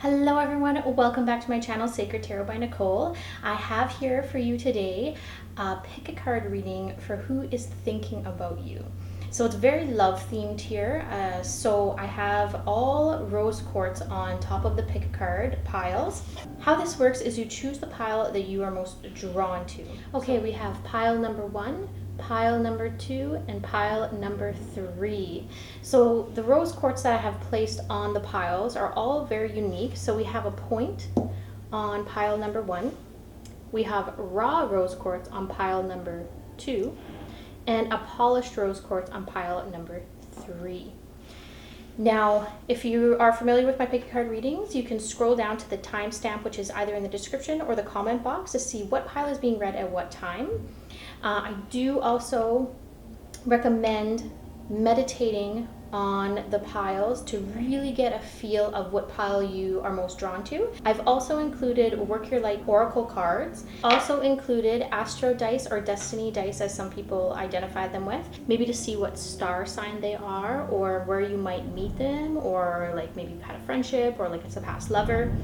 Hello everyone, welcome back to my channel, Sacred Tarot by Nicole. I have here for you today a pick a card reading for who is thinking about you. So it's very love themed here. So I have all rose quartz on top of the pick a card piles. How this works is you choose the pile that you are most drawn to. Okay, we have pile number 1, pile number 2, and pile number 3. So the rose quartz that I have placed on the piles are all very unique. So we have a point on pile number 1. We have raw rose quartz on pile number 2. And a polished rose quartz on pile number 3. Now, if you are familiar with my pick a card readings, you can scroll down to the timestamp, which is either in the description or the comment box, to see what pile is being read at what time. I do also recommend meditating on the piles to really get a feel of what pile you are most drawn to. I've also included Work Your Light Oracle cards, also included Astro dice or Destiny dice as some people identify them with, maybe to see what star sign they are or where you might meet them, or like maybe you've had a friendship or like it's a past lover.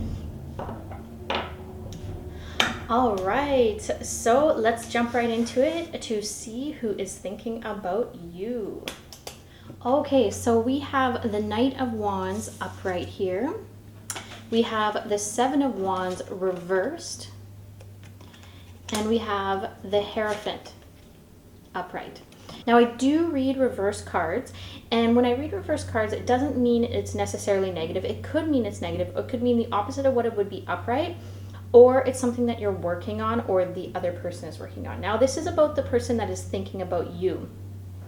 All right, so let's jump right into it to see who is thinking about you. Okay, so we have the Knight of Wands upright here. We have the Seven of Wands reversed. And we have the Hierophant upright. Now I do read reverse cards, and when I read reverse cards, it doesn't mean it's necessarily negative. It could mean it's negative. It could mean the opposite of what it would be upright, or it's something that you're working on or the other person is working on. Now this is about the person that is thinking about you.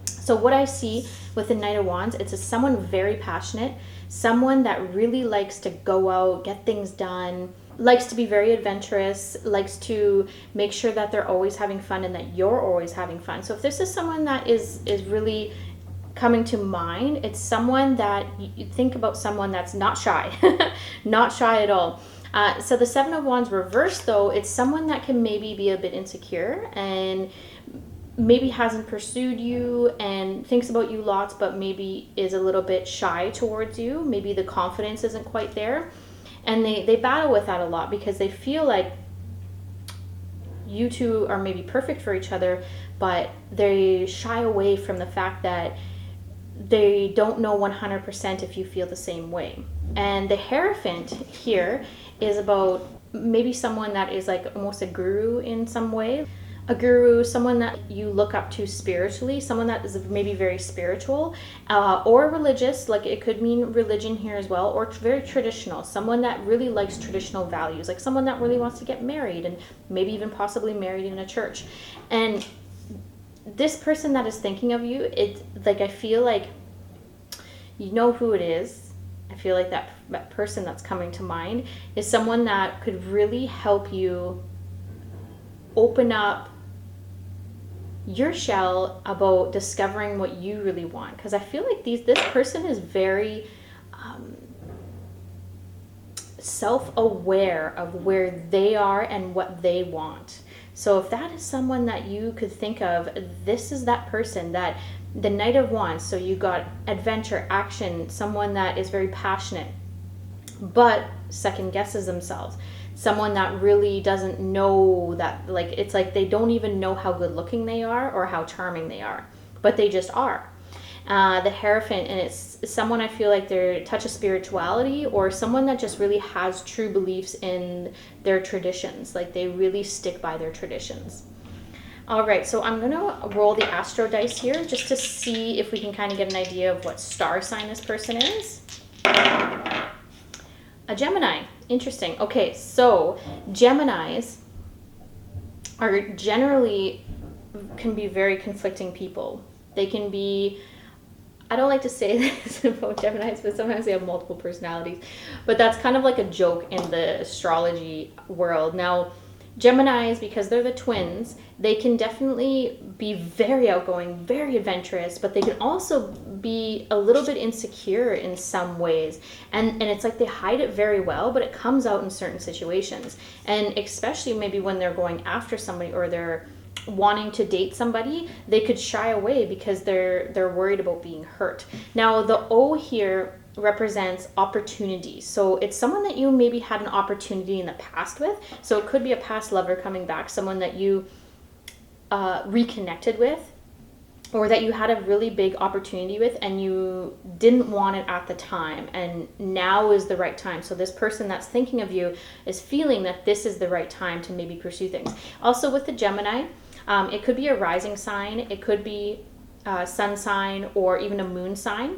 So what I see with the Knight of Wands, it's someone very passionate, someone that really likes to go out, get things done, likes to be very adventurous, likes to make sure that they're always having fun and that you're always having fun. So if this is someone that is really coming to mind, it's someone that you think about, someone that's not shy, not shy at all. So the Seven of Wands reversed, though, it's someone that can maybe be a bit insecure and maybe hasn't pursued you and thinks about you lots, but maybe is a little bit shy towards you. Maybe the confidence isn't quite there. And they battle with that a lot because they feel like you two are maybe perfect for each other, but they shy away from the fact that they don't know 100% if you feel the same way. And the Hierophant here is about maybe someone that is like almost a guru in some way. A guru, someone that you look up to spiritually, someone that is maybe very spiritual or religious, like it could mean religion here as well, or very traditional, someone that really likes traditional values, like someone that really wants to get married and maybe even possibly married in a church. And this person that is thinking of you, it's like, I feel like you know who it is. I feel like that person that's coming to mind is someone that could really help you open up your shell about discovering what you really want, because I feel like this person is very self-aware of where they are and what they want. So if that is someone that you could think of, this is that person, that the Knight of Wands. So you got adventure, action, someone that is very passionate but second guesses themselves. Someone that really doesn't know that, like, it's like they don't even know how good looking they are or how charming they are, but they just are. The Hierophant, and it's someone I feel like they're a touch of spirituality, or someone that just really has true beliefs in their traditions. Like they really stick by their traditions. All right, so I'm gonna roll the Astro dice here just to see if we can kind of get an idea of what star sign this person is. A Gemini. Interesting. Okay, so Geminis are generally can be very conflicting people. They can be, I don't like to say this about Geminis, but sometimes they have multiple personalities. But that's kind of like a joke in the astrology world. Now, Geminis, because they're the twins, they can definitely be very outgoing, very adventurous, but they can also be a little bit insecure in some ways. And it's like they hide it very well, but it comes out in certain situations. And especially maybe when they're going after somebody or they're wanting to date somebody, they could shy away because they're worried about being hurt. Now, the O here represents opportunity. So it's someone that you maybe had an opportunity in the past with. So it could be a past lover coming back, someone that you reconnected with, or that you had a really big opportunity with and you didn't want it at the time, and now is the right time. So this person that's thinking of you is feeling that this is the right time to maybe pursue things. Also with the Gemini, it could be a rising sign, it could be a sun sign, or even a moon sign.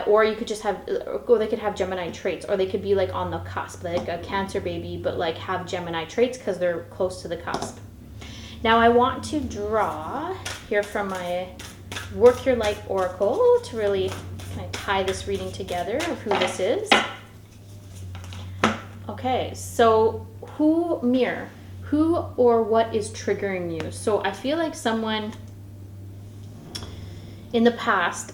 Or you could just have, or they could have Gemini traits, or they could be like on the cusp, like a Cancer baby, but like have Gemini traits because they're close to the cusp. Now I want to draw here from my Work Your Life Oracle to really kind of tie this reading together of who this is. Okay, so who or what is triggering you? So I feel like someone in the past,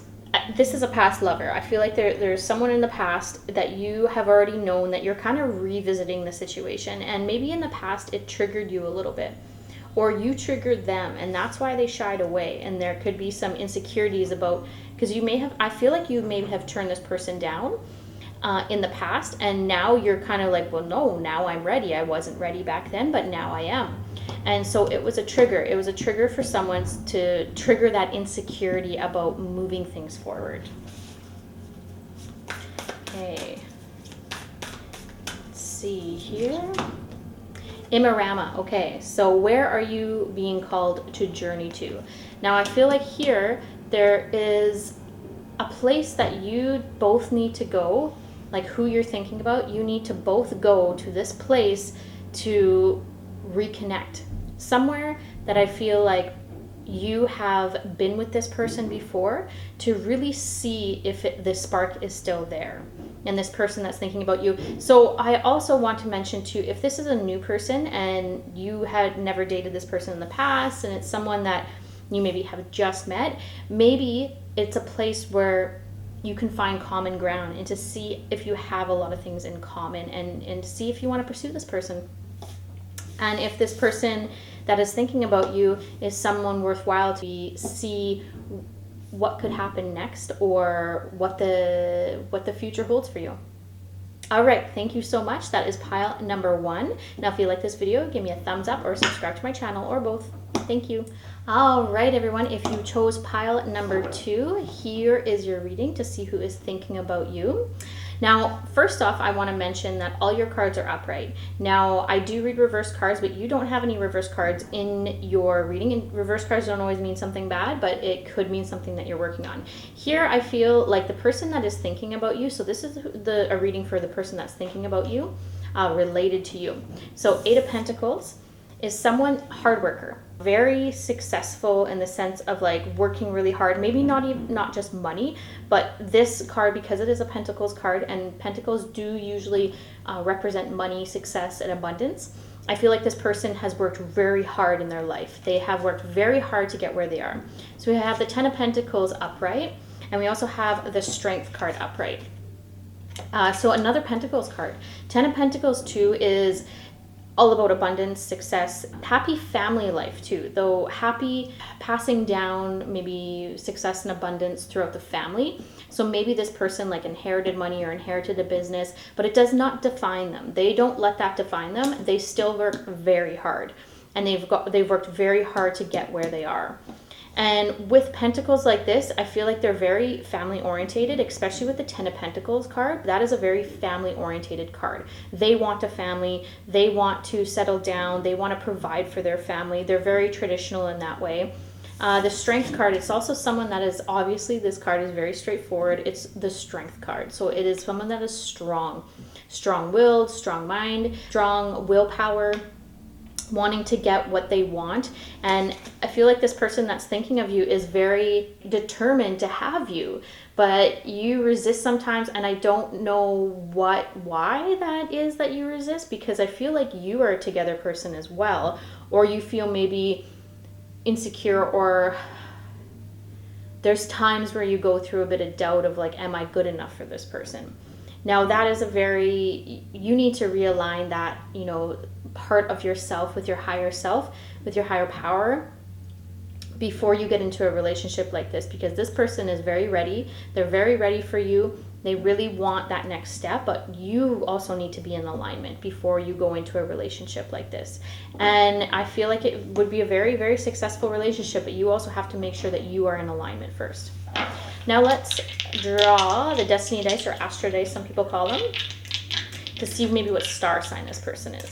this is a past lover. I feel like there's someone in the past that you have already known that you're kind of revisiting the situation, and maybe in the past it triggered you a little bit, or you triggered them, and that's why they shied away. And there could be some insecurities about, because you may have, I feel like you may have turned this person down in the past, and now you're kind of like, well, no, now I'm ready. I wasn't ready back then, but now I am. And so it was a trigger. It was a trigger for someone to trigger that insecurity about moving things forward. Okay. Let's see here. Imarama. Okay, so where are you being called to journey to? Now I feel like here there is a place that you both need to go, like who you're thinking about, you need to both go to this place to reconnect. Somewhere that I feel like you have been with this person before, to really see if the spark is still there. And this person that's thinking about you. So I also want to mention too, if this is a new person and you had never dated this person in the past, and it's someone that you maybe have just met, maybe it's a place where you can find common ground, and to see if you have a lot of things in common, and see if you want to pursue this person. And if this person that is thinking about you is someone worthwhile to see what could happen next, or what the future holds for you. All right, thank you so much. That is pile number 1. Now if you like this video, give me a thumbs up or subscribe to my channel, or both. Thank you. All right, everyone, if you chose pile number 2, here is your reading to see who is thinking about you. Now, first off, I want to mention that all your cards are upright. Now, I do read reverse cards, but you don't have any reverse cards in your reading. And reverse cards don't always mean something bad, but it could mean something that you're working on. Here, I feel like the person that is thinking about you, so this is a reading for the person that's thinking about you, related to you. So 8 of Pentacles is someone hard worker, very successful in the sense of like working really hard, maybe not just money, but this card, because it is a Pentacles card, and Pentacles do usually represent money, success, and abundance. I feel like this person has worked very hard in their life. They have worked very hard to get where they are. So we have the 10 of Pentacles upright, and we also have the Strength card upright. So another Pentacles card. 10 of Pentacles too is all about abundance, success, happy family life too, though happy passing down maybe success and abundance throughout the family. So maybe this person like inherited money or inherited a business, but it does not define them. They don't let that define them. They still work very hard, and they've worked very hard to get where they are. And with Pentacles like this, I feel like they're very family orientated, especially with the 10 of Pentacles card. That is a very family orientated card. They want a family, they want to settle down, they want to provide for their family. They're very traditional in that way. The Strength card, it's also someone that is, obviously this card is very straightforward. It's the Strength card. So it is someone that is strong-willed, strong mind, strong willpower, wanting to get what they want. And I feel like this person that's thinking of you is very determined to have you, but you resist sometimes, and I don't know why that is that you resist, because I feel like you are a together person as well, or you feel maybe insecure, or there's times where you go through a bit of doubt of like, am I good enough for this person? Now that is you need to realign that, part of yourself with your higher self, with your higher power, before you get into a relationship like this, because this person is very ready. They're very ready for you. They really want that next step, but you also need to be in alignment before you go into a relationship like this. And I feel like it would be a very, very successful relationship, but you also have to make sure that you are in alignment first. Now let's draw the destiny dice, or astro dice, some people call them, to see maybe what star sign this person is.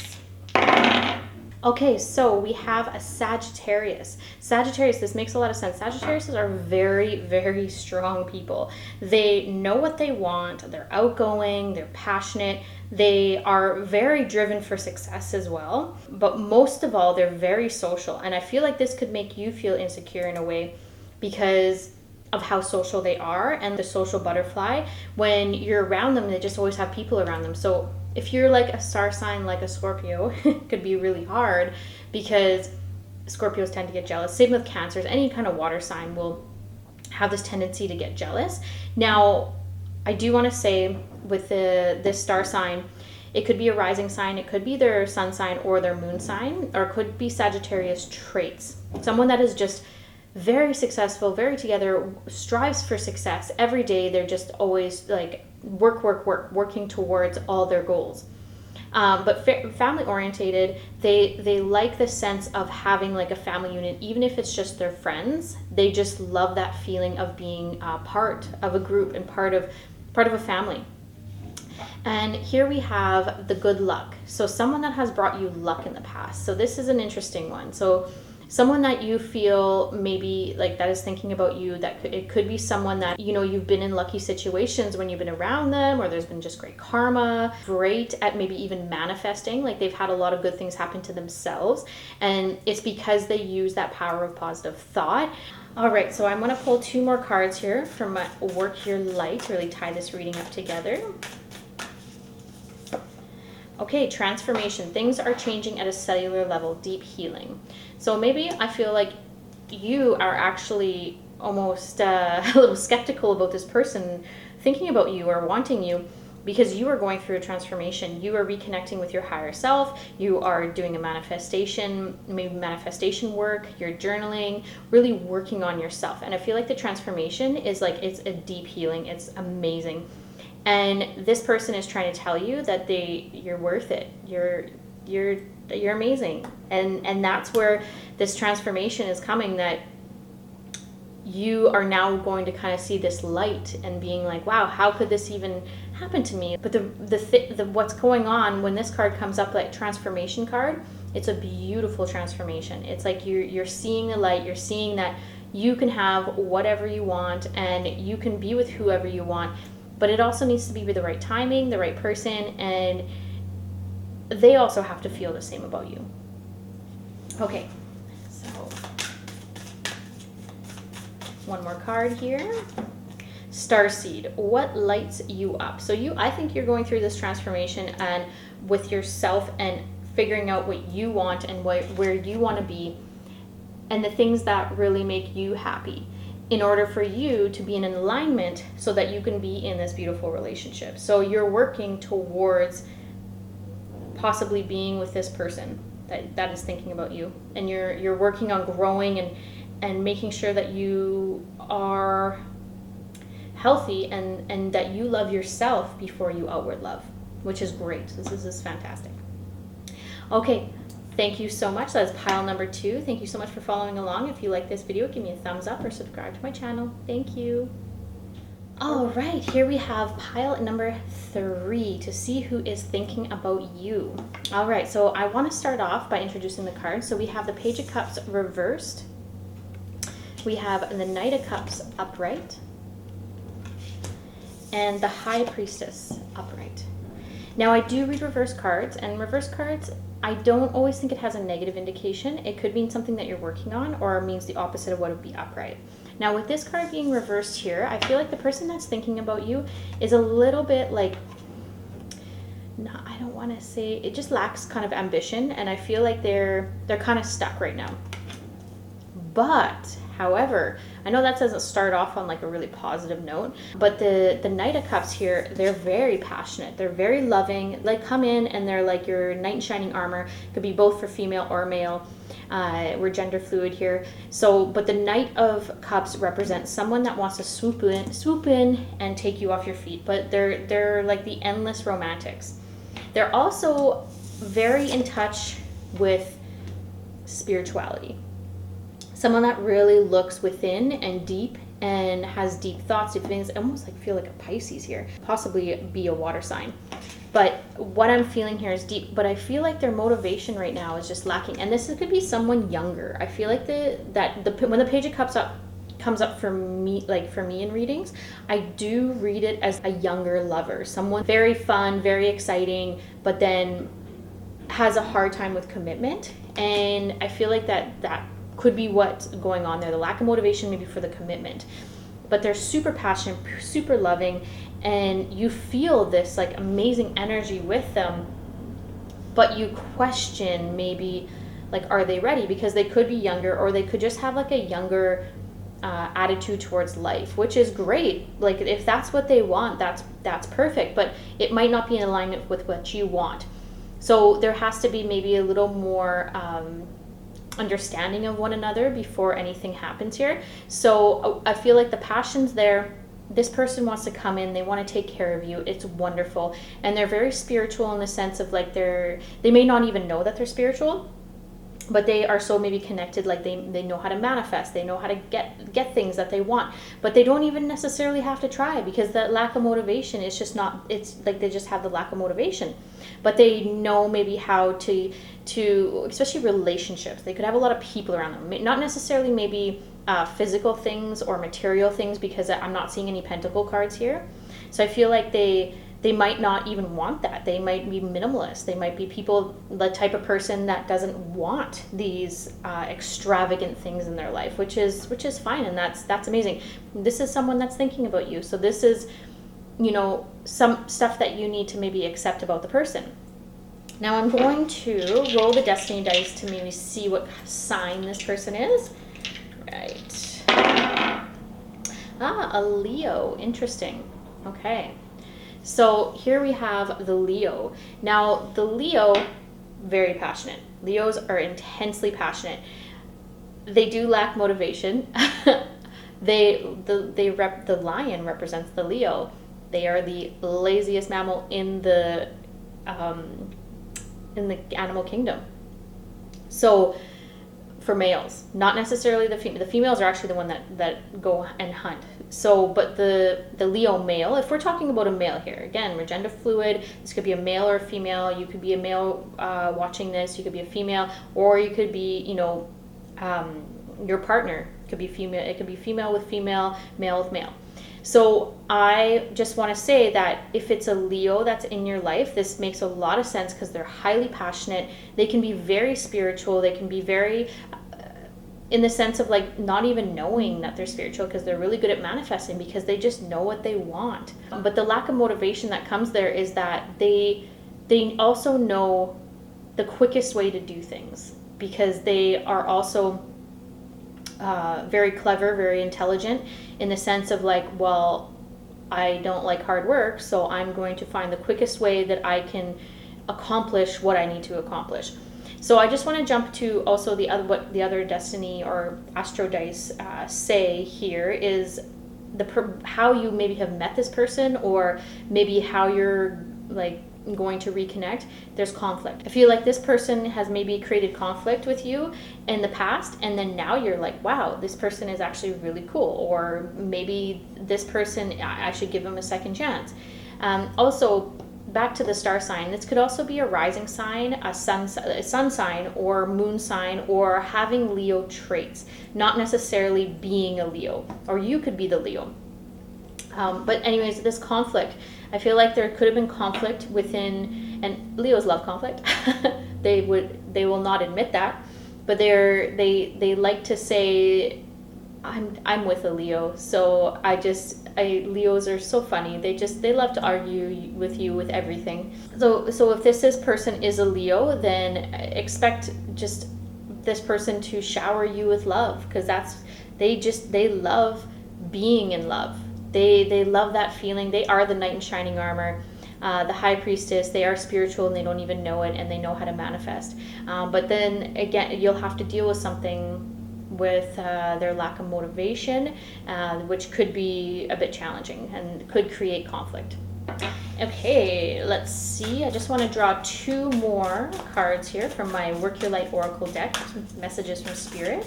Okay, so we have a Sagittarius. Sagittarius, this makes a lot of sense. Sagittariuses are very, very strong people. They know what they want. They're outgoing. They're passionate. They are very driven for success as well. But most of all, they're very social. And I feel like this could make you feel insecure in a way because of how social they are, and the social butterfly. When you're around them, they just always have people around them. So if you're like a star sign like a Scorpio, it could be really hard because Scorpios tend to get jealous. Same with Cancers. Any kind of water sign will have this tendency to get jealous. Now, I do want to say with this star sign, it could be a rising sign, it could be their sun sign or their moon sign, or it could be Sagittarius traits. Someone that is just very successful, very together, strives for success every day. They're just always like working towards all their goals. But family orientated, they like the sense of having like a family unit, even if it's just their friends. They just love that feeling of being part of a group and part of a family. And here we have the good luck. So someone that has brought you luck in the past. So this is an interesting one. So someone that you feel maybe like that is thinking about you, it could be someone that, you know, you've been in lucky situations when you've been around them, or there's been just great karma, great at maybe even manifesting, like they've had a lot of good things happen to themselves, and it's because they use that power of positive thought. All right, so I'm going to pull 2 more cards here from my Work Your Light to really tie this reading up together. Okay, transformation. Things are changing at a cellular level, deep healing. So maybe I feel like you are actually almost a little skeptical about this person thinking about you or wanting you, because you are going through a transformation. You are reconnecting with your higher self. You are doing a manifestation, maybe manifestation work. You're journaling, really working on yourself. And I feel like the transformation is like, it's a deep healing. It's amazing. And this person is trying to tell you that you're worth it. You're amazing. And that's where this transformation is coming, that you are now going to kind of see this light and being like, wow, how could this even happen to me? But the what's going on when this card comes up, like transformation card, it's a beautiful transformation. It's like you're seeing the light. You're seeing that you can have whatever you want and you can be with whoever you want. But it also needs to be with the right timing, the right person, and they also have to feel the same about you. Okay, so one more card here. Starseed, what lights you up? So I think you're going through this transformation and with yourself and figuring out what you want and where you want to be and the things that really make you happy, in order for you to be in an alignment so that you can be in this beautiful relationship. So you're working towards possibly being with this person that is thinking about you, and you're working on growing and making sure that you are healthy and that you love yourself before you outward love, which is great. This is fantastic. Okay. Thank you so much. That is pile number 2. Thank you so much for following along. If you like this video, give me a thumbs up or subscribe to my channel. Thank you. All right, here we have pile number 3 to see who is thinking about you. All right, so I want to start off by introducing the cards. So we have the Page of Cups reversed. We have the Knight of Cups upright. And the High Priestess upright. Now I do read reverse cards, and reverse cards, I don't always think it has a negative indication. It could mean something that you're working on, or means the opposite of what would be upright. Now with this card being reversed here, I feel like the person that's thinking about you is a little bit like, I don't want to say, it just lacks kind of ambition, and I feel like they're kind of stuck right now. But However, I know that doesn't start off on like a really positive note, but the Knight of Cups here, they're very passionate. They're very loving. Like come in and they're like your knight in shining armor. Could be both for female or male. We're gender fluid here. So, but the Knight of Cups represents someone that wants to swoop in and take you off your feet. But they're like the endless romantics. They're also very in touch with spirituality. Someone that really looks within and deep and has deep thoughts, deep things. I almost like feel like a Pisces here, possibly be a water sign. But what I'm feeling here is deep, but I feel like their motivation right now is just lacking. And this could be someone younger. I feel like when the Page of Cups comes up for me, like for me in readings, I do read it as a younger lover, someone very fun, very exciting, but then has a hard time with commitment. And I feel like that could be what's going on there, the lack of motivation maybe for the commitment. But they're super passionate, super loving, and you feel this like amazing energy with them, but you question maybe like, are they ready? Because they could be younger, or they could just have like a younger attitude towards life, which is great. Like if that's what they want, that's perfect, but it might not be in alignment with what you want. So there has to be maybe a little more understanding of one another before anything happens here. So I feel like the passion's there. This person wants to come in, they want to take care of you. It's wonderful. And they're very spiritual in the sense of like they may not even know that they're spiritual, but they are so maybe connected, like they know how to manifest, they know how to get things that they want, but they don't even necessarily have to try, because that lack of motivation is just not, it's like they just have the lack of motivation. But they know maybe how to especially relationships, they could have a lot of people around them, not necessarily maybe physical things or material things, because I'm not seeing any pentacle cards here. So I feel like they might not even want that. They might be minimalist. They might be the type of person that doesn't want these extravagant things in their life, which is fine, and that's amazing. This is someone that's thinking about you. So this is, some stuff that you need to maybe accept about the person. Now I'm going to roll the destiny dice to maybe see what sign this person is. Right. A Leo. Interesting. Okay. So here we have the Leo. Now the Leo, very passionate. Leos are intensely passionate. They do lack motivation. The lion represents the Leo. They are the laziest mammal in the animal kingdom. So for males, not necessarily the females are actually the one that go and hunt. So, but the Leo male, if we're talking about a male here, again, we're gender fluid. This could be a male or a female. You could be a male watching this. You could be a female, or you could be, your partner could be female. It could be female with female, male with male. So I just want to say that if it's a Leo that's in your life, this makes a lot of sense, because they're highly passionate. They can be very spiritual. They can be very, in the sense of like not even knowing that they're spiritual, because they're really good at manifesting, because they just know what they want. But the lack of motivation that comes there is that they also know the quickest way to do things, because they are also very clever, very intelligent, in the sense of like, well, I don't like hard work, so I'm going to find the quickest way that I can accomplish what I need to accomplish. So I just want to jump to also what the other destiny or astro dice say here is how you maybe have met this person, or maybe how you're like going to reconnect. There's conflict. I feel like this person has maybe created conflict with you in the past, and then now you're like, wow, this person is actually really cool, or maybe this person, I should give him a second chance. Also, back to the star sign, this could also be a rising sign, a sun sign, or moon sign, or having Leo traits, not necessarily being a Leo, or you could be the Leo. But anyways, this conflict, I feel like there could have been conflict within, and Leos love conflict. They will not admit that, but they like to say, I'm with a Leo. So Leos are so funny. They love to argue with you with everything. So if this person is a Leo, then expect just this person to shower you with love, because they love being in love. They love that feeling. They are the knight in shining armor. The high priestess, they are spiritual and they don't even know it, and they know how to manifest. But then again, you'll have to deal with something with their lack of motivation, which could be a bit challenging and could create conflict. Okay, let's see. I just want to draw 2 more cards here from my Work Your Light Oracle deck, messages from Spirit.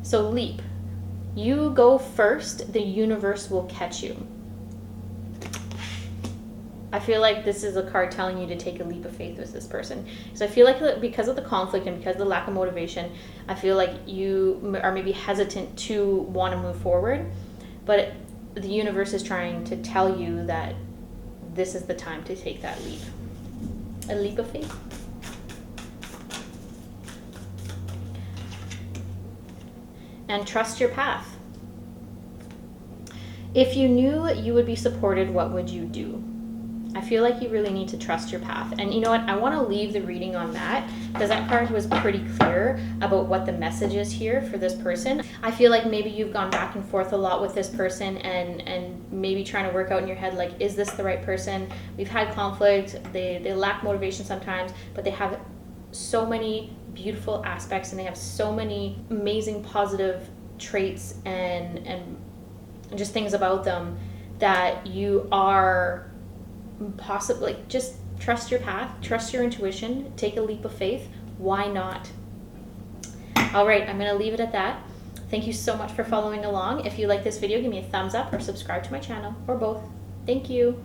So leap. You go first, the universe will catch you. I feel like this is a card telling you to take a leap of faith with this person. So I feel like because of the conflict and because of the lack of motivation, I feel like you are maybe hesitant to want to move forward. But the universe is trying to tell you that this is the time to take that leap. A leap of faith. And trust your path. If you knew you would be supported, what would you do? I feel like you really need to trust your path. And you know what? I want to leave the reading on that because that card was pretty clear about what the message is here for this person. I feel like maybe you've gone back and forth a lot with this person and maybe trying to work out in your head, like, is this the right person? We've had conflict. They lack motivation sometimes, but they have so many beautiful aspects and they have so many amazing positive traits and just things about them that you are possibly, just trust your path, trust your intuition, take a leap of faith. Why not? All right, I'm going to leave it at that. Thank you so much for following along. If you like this video, give me a thumbs up or subscribe to my channel, or both. Thank you.